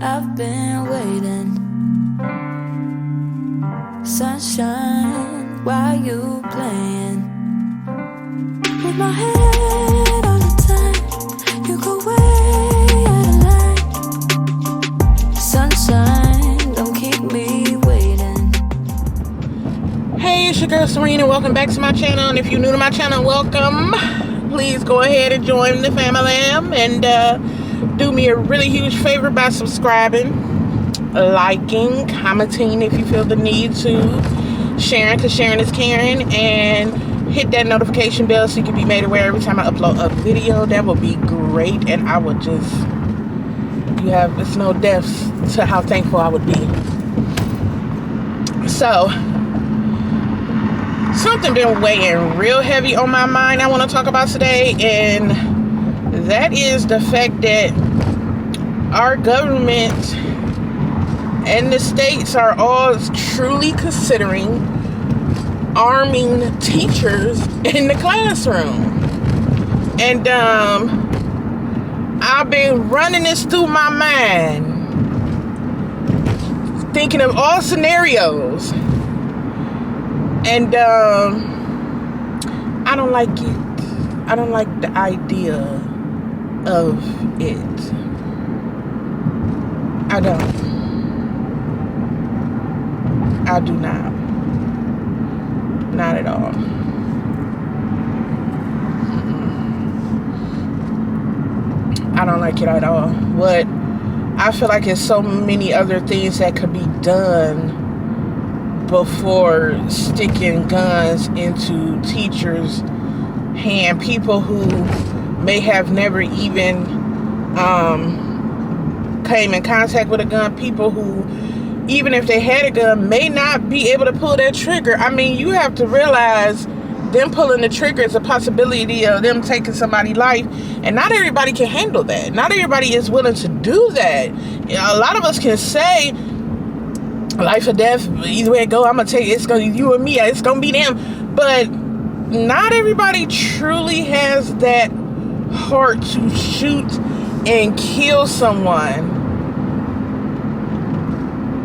I've been waiting. Sunshine, why you playing? With my head on the time, you go way out of line. Sunshine, don't keep me waiting. Hey, it's your girl Serena. Welcome back to my channel. And if you're new to my channel, welcome. Please go ahead and join the family and do me a really huge favor by subscribing, liking, commenting if you feel the need to, sharing because sharing is caring, and hit that notification bell so you can be made aware every time I upload a video. That would be great, and I would just, it's no depths to how thankful I would be. So, something been weighing real heavy on my mind I want to talk about today, and that is the fact that our government and the states are all truly considering arming teachers in the classroom. And I've been running this through my mind, thinking of all scenarios. And I don't like it. I don't like the idea of it. I don't. I do not. Not at all. I don't like it at all. What I feel like there's so many other things that could be done before sticking guns into teachers' hand. People who may have never even came in contact with a gun. People who, even if they had a gun, may not be able to pull that trigger. I mean, you have to realize them pulling the trigger is a possibility of them taking somebody's life, and not everybody can handle that. Not everybody is willing to do that. A lot of us can say life or death, either way it go, I'm gonna take it. It's gonna you and me. It's gonna be them. But not everybody truly has that heart to shoot and kill someone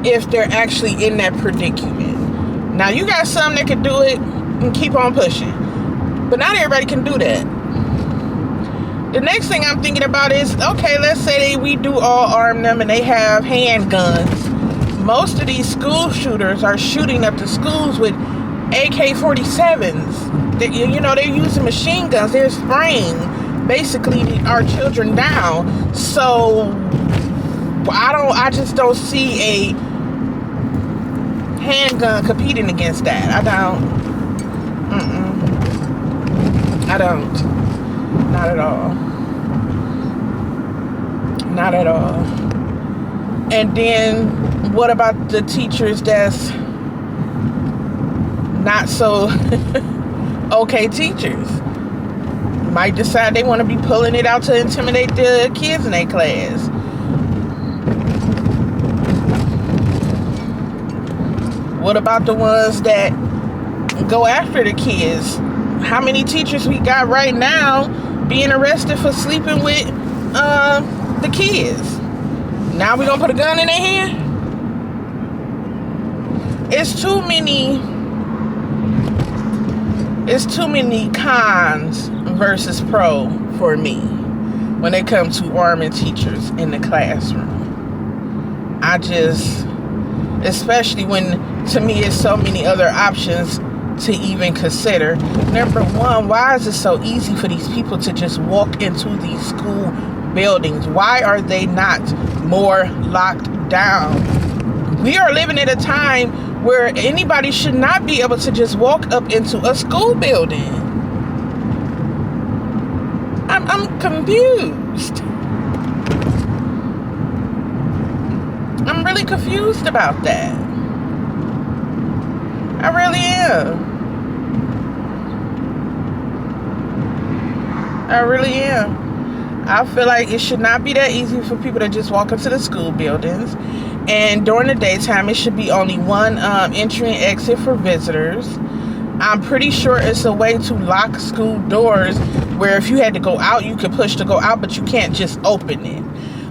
if they're actually in that predicament. Now, you got some that can do it and keep on pushing, but not everybody can do that. The next thing I'm thinking about is, okay, let's say we do all arm them and they have handguns. Most of these school shooters are shooting up the schools with AK-47s. They're using machine guns. They're spraying basically our children down. So I just don't see a handgun competing against that. I don't. Not at all. Not at all. And then what about the teachers that's not so okay teachers? Might decide they want to be pulling it out to intimidate the kids in their class. What about the ones that go after the kids? How many teachers we got right now being arrested for sleeping with the kids? Now we gonna put a gun in their hand? It's too many cons versus pro for me when it comes to arming teachers in the classroom. Especially when, to me, it's so many other options to even consider. Number one, why is it so easy for these people to just walk into these school buildings? Why are they not more locked down? We are living at a time where anybody should not be able to just walk up into a school building. I'm confused. I'm really confused about that. I really am. I really am. I feel like it should not be that easy for people to just walk into the school buildings. And during the daytime, it should be only one entry and exit for visitors. I'm pretty sure it's a way to lock school doors where if you had to go out, you could push to go out, but you can't just open it.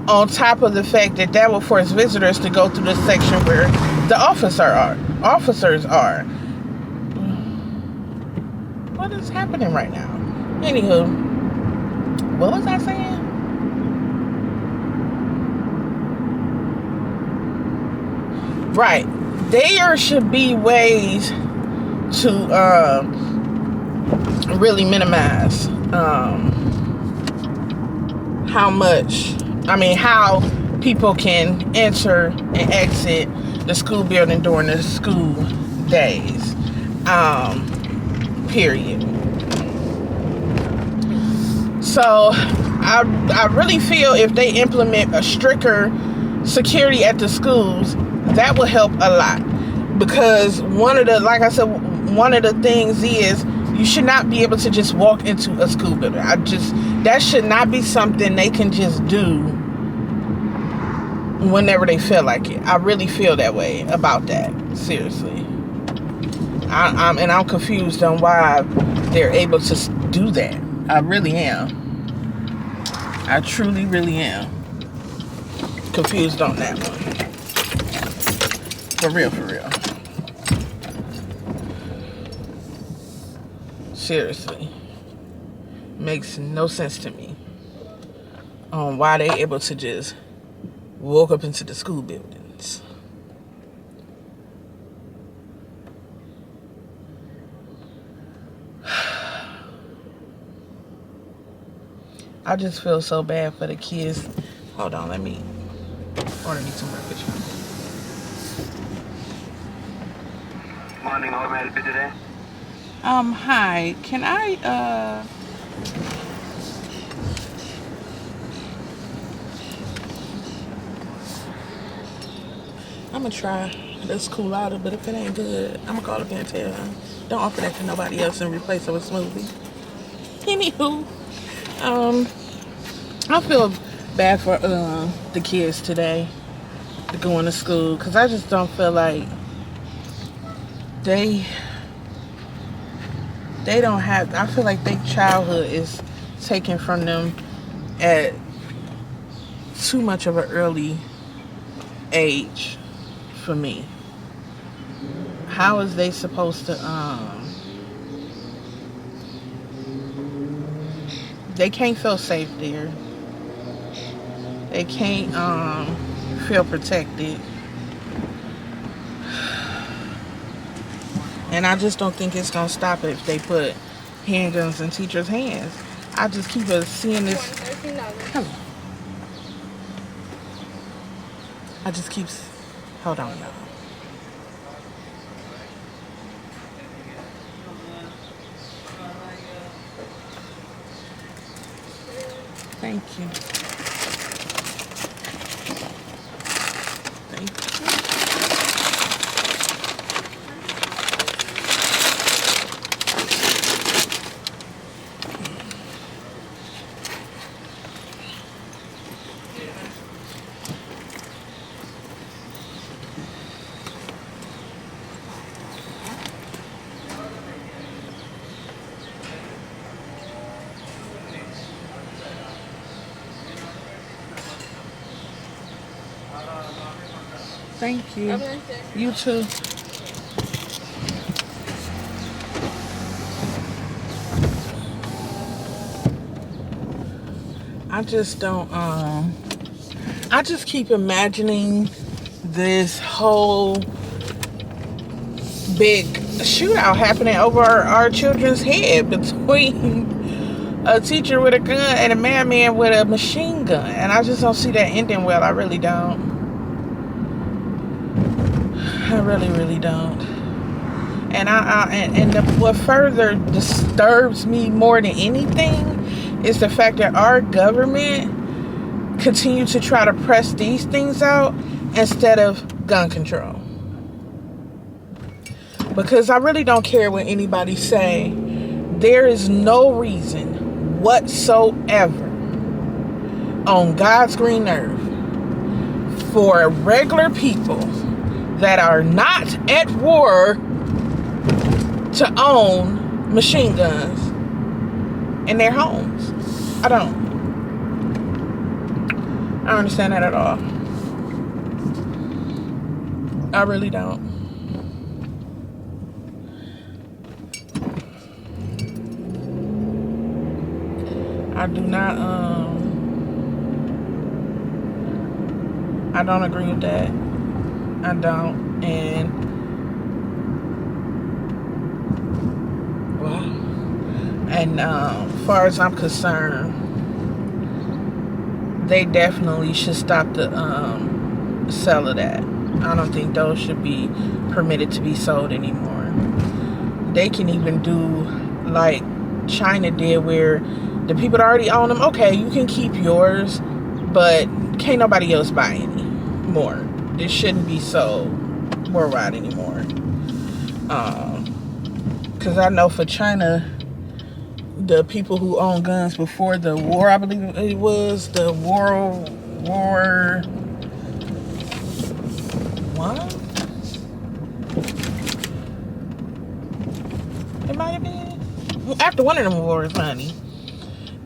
On top of the fact that that will force visitors to go through the section where the officers are. What is happening right now? Anywho, what was I saying? Right. There should be ways to really minimize how people can enter and exit the school building during the school days. Period. So I really feel if they implement a stricter security at the schools, that will help a lot. Because one of the things is you should not be able to just walk into a school building. That should not be something they can just do whenever they feel like it. I really feel that way about that. Seriously. I'm confused on why they're able to do that. I really am. I truly, really am confused on that one. For real. Seriously. Makes no sense to me on why they able to just walk up into the school buildings. I just feel so bad for the kids. Hold on, let me order me some more pictures. Morning, how may I help you today? Hi. Can I, I'm gonna try this cool out, but if it ain't good, I'm gonna call again and tell them. Don't offer that to nobody else and replace it with smoothie. Anywho, I feel bad for the kids today going to school, because I just don't feel like they don't have, I feel like their childhood is taken from them at too much of an early age for me. How is they supposed to they can't feel safe there. They can't feel protected. And I just don't think it's gonna stop it if they put handguns in teachers' hands. I just keep seeing this. Hello. I just keep. Hold on, y'all. Thank you. Thank you. Thank you. You too. I just don't, I just keep imagining this whole big shootout happening over our children's head between a teacher with a gun and a madman with a machine gun. And I just don't see that ending well. I really don't. I really, really don't. And what further disturbs me more than anything is the fact that our government continue to try to press these things out instead of gun control. Because I really don't care what anybody say. There is no reason whatsoever on God's green earth for regular people that are not at war to own machine guns in their homes. I don't. I don't understand that at all. I really don't. I do not, I don't agree with that. I don't. And, well, and as far as I'm concerned, they definitely should stop the sale of that. I don't think those should be permitted to be sold anymore. They can even do like China did, where the people that already own them, okay, you can keep yours, but can't nobody else buy any more. It shouldn't be sold worldwide anymore. Because I know for China, the people who owned guns before the war, I believe it was the World War One. It might have been after one of them wars, honey.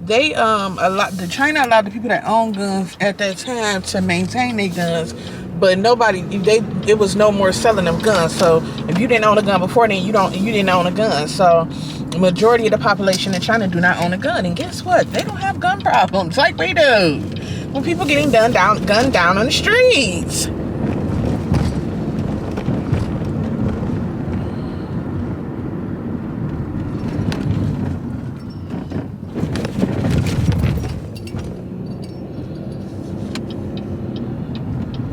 They the China allowed the people that own guns at that time to maintain their guns, but it was no more selling them guns. So if you didn't own a gun before then, you didn't own a gun. So the majority of the population in China do not own a gun, and guess what? They don't have gun problems like we do. When people getting gunned down on the streets.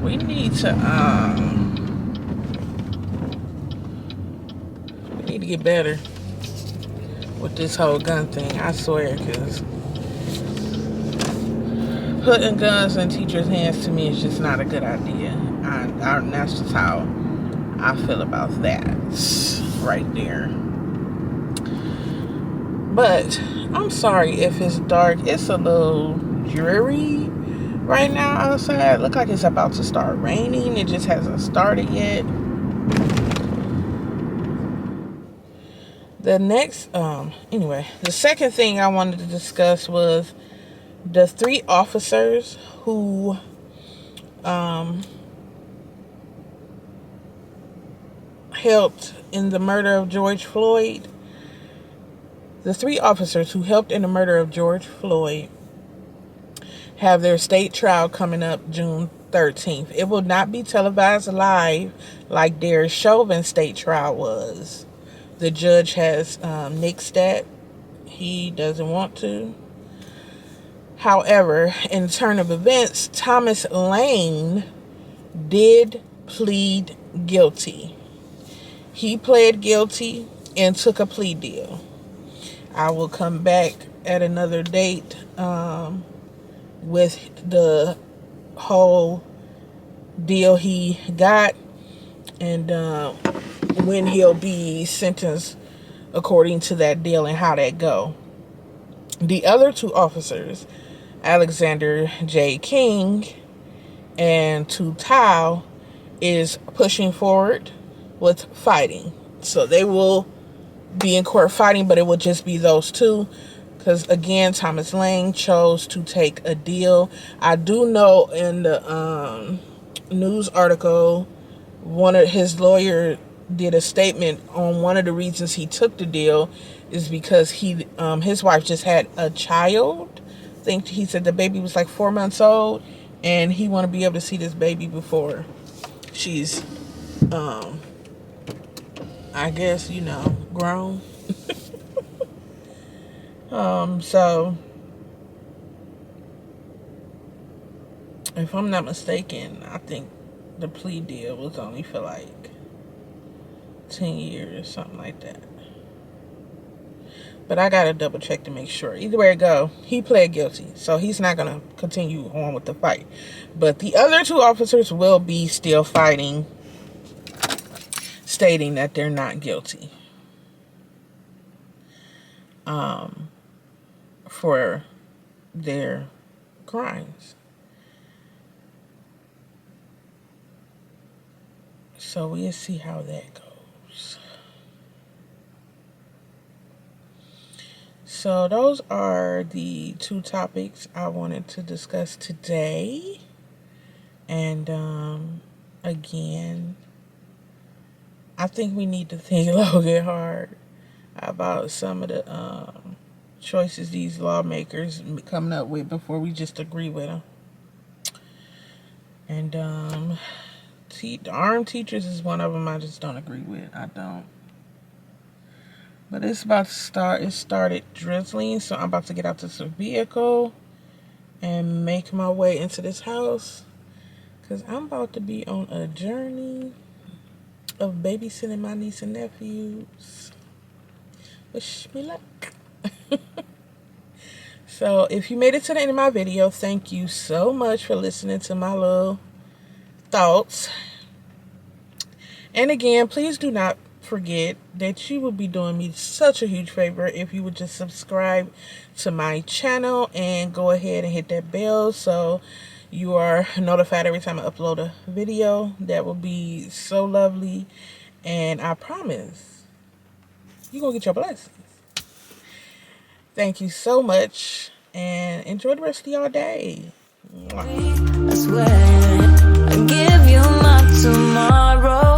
We need to get better with this whole gun thing, I swear, because putting guns in teachers' hands to me is just not a good idea. And that's just how I feel about that right there. But I'm sorry if it's dark. It's a little dreary right now outside. Look like it's about to start raining. It just hasn't started yet. The next, anyway, the second thing I wanted to discuss was the 3 officers who helped in the murder of George Floyd. The 3 officers who helped in the murder of George Floyd have their state trial coming up June 13th. It will not be televised live like their Chauvin state trial was. The judge has nixed that. He doesn't want to. However, in turn of events, Thomas Lane did plead guilty. He pled guilty and took a plea deal. I will come back at another date with the whole deal he got and when he'll be sentenced according to that deal and how that go. The other 2 officers, Alexander J. King and Tu Tao, is pushing forward with fighting. So they will be in court fighting, but it will just be those 2. Because again, Thomas Lane chose to take a deal. I do know in the news article, one of his lawyer did a statement on one of the reasons he took the deal is because his wife just had a child. I think he said the baby was like 4 months old, and he want to be able to see this baby before she's, I guess, grown. So if I'm not mistaken, I think the plea deal was only for like 10 years, something like that. But I gotta double check to make sure. Either way it go, he pled guilty, so he's not gonna continue on with the fight. But the other 2 officers will be still fighting, stating that they're not guilty for their crimes. So we'll see how that goes. So those are the two topics I wanted to discuss today. And again, I think we need to think a little bit hard about some of the choices these lawmakers coming up with before we just agree with them. And armed teachers is one of them I just don't agree with. I don't. But it's about to start. It started drizzling, so I'm about to get out this vehicle and make my way into this house, because I'm about to be on a journey of babysitting my niece and nephews. Wish me luck. So if you made it to the end of my video, thank you so much for listening to my little thoughts. And again, please do not forget that you would be doing me such a huge favor if you would just subscribe to my channel and go ahead and hit that bell so you are notified every time I upload a video. That will be so lovely, and I promise you're gonna get your blessings. Thank you so much, and enjoy the rest of your day. I swear I give you my tomorrow.